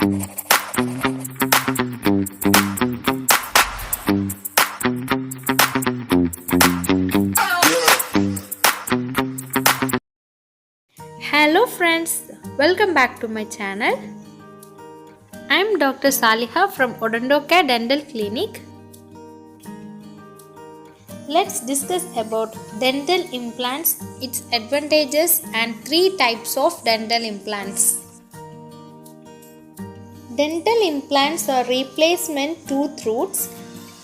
Hello friends, welcome back to my channel. I am Dr. Saliha from Odondoka Dental Clinic. Let's discuss about dental implants, its advantages and 3 types of dental implants. Dental implants are replacement tooth roots.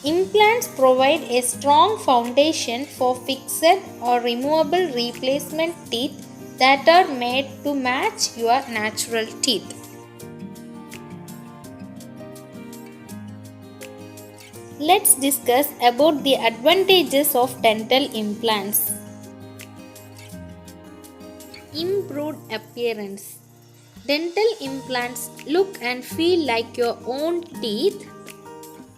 Implants provide a strong foundation for fixed or removable replacement teeth that are made to match your natural teeth. Let's discuss about the advantages of dental implants. Improved appearance. Dental implants look and feel like your own teeth,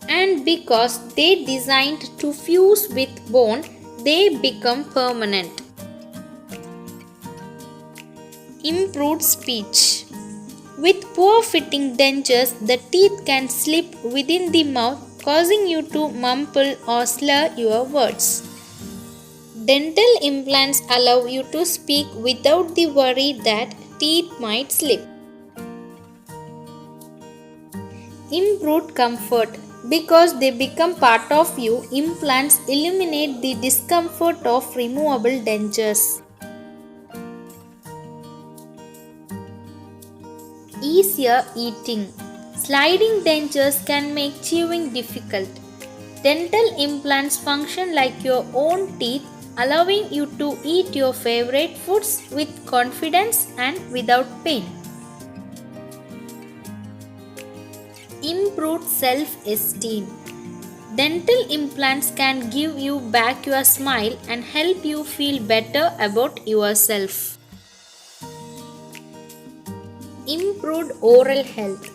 and because they designed to fuse with bone, they become permanent. Improved speech. With poor fitting dentures, the teeth can slip within the mouth, causing you to mumble or slur your words. Dental implants allow you to speak without the worry that teeth might slip. Improved comfort. Because they become part of you, implants eliminate the discomfort of removable dentures. Easier eating. Sliding dentures can make chewing difficult. Dental implants function like your own teeth, allowing you to eat your favorite foods with confidence and without pain. Improved self-esteem. Dental implants can give you back your smile and help you feel better about yourself. Improved oral health.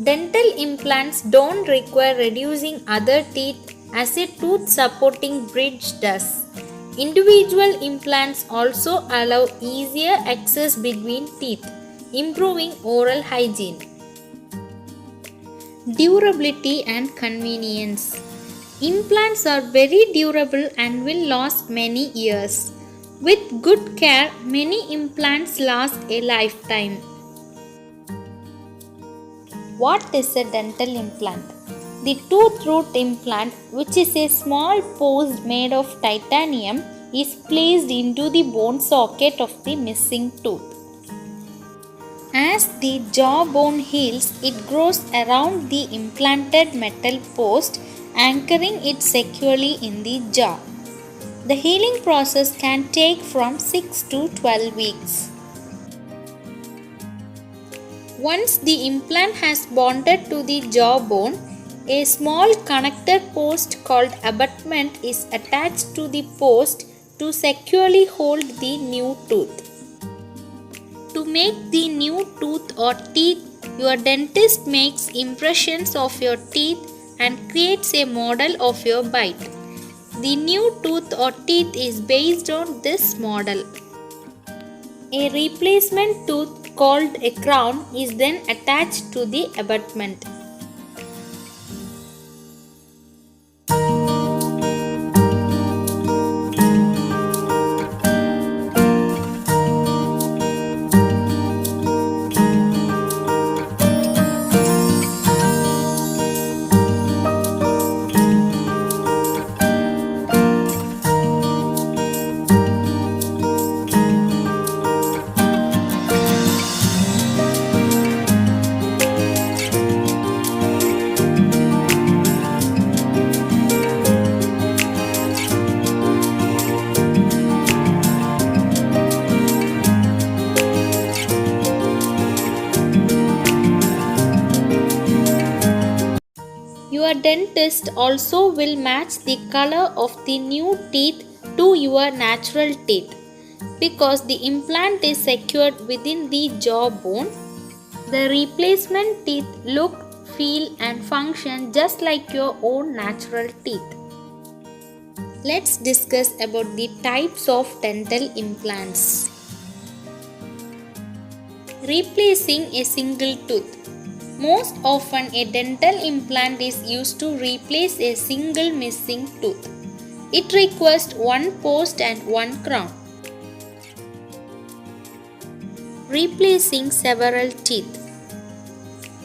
Dental implants don't require reducing other teeth as a tooth supporting bridge does. Individual implants also allow easier access between teeth, improving oral hygiene. Durability and convenience. Implants are very durable and will last many years. With good care, many implants last a lifetime. What is a dental implant? The tooth root implant, which is a small post made of titanium, is placed into the bone socket of the missing tooth. As the jawbone heals, it grows around the implanted metal post, anchoring it securely in the jaw. The healing process can take from 6 to 12 weeks. Once the implant has bonded to the jawbone, a small connector post called abutment is attached to the post to securely hold the new tooth. To make the new tooth or teeth, your dentist makes impressions of your teeth and creates a model of your bite. The new tooth or teeth is based on this model. A replacement tooth called a crown is then attached to the abutment. Your dentist also will match the color of the new teeth to your natural teeth. Because the implant is secured within the jawbone, the replacement teeth look, feel and function just like your own natural teeth. Let's discuss about the types of dental implants. Replacing a single tooth. Most often, a dental implant is used to replace a single missing tooth. It requires one post and one crown. Replacing several teeth.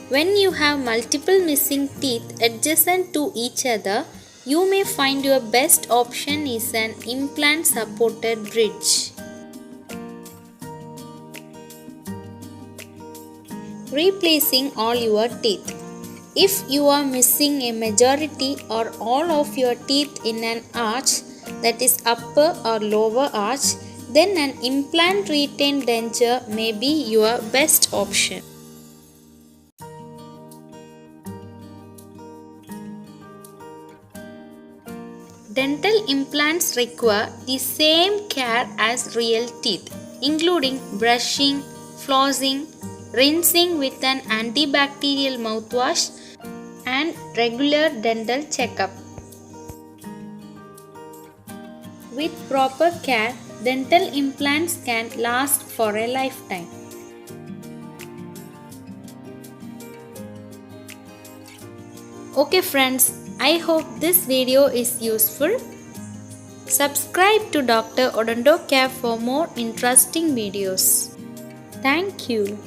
When you have multiple missing teeth adjacent to each other, you may find your best option is an implant supported bridge. Replacing all your teeth. If you are missing a majority or all of your teeth in an arch, that is upper or lower arch, then an implant retained denture may be your best option. Dental implants require the same care as real teeth, including brushing, flossing, rinsing with an antibacterial mouthwash, and regular dental checkup. With proper care, dental implants can last for a lifetime. Okay friends, I hope this video is useful. Subscribe to Dr. Odontocare for more interesting videos. Thank you.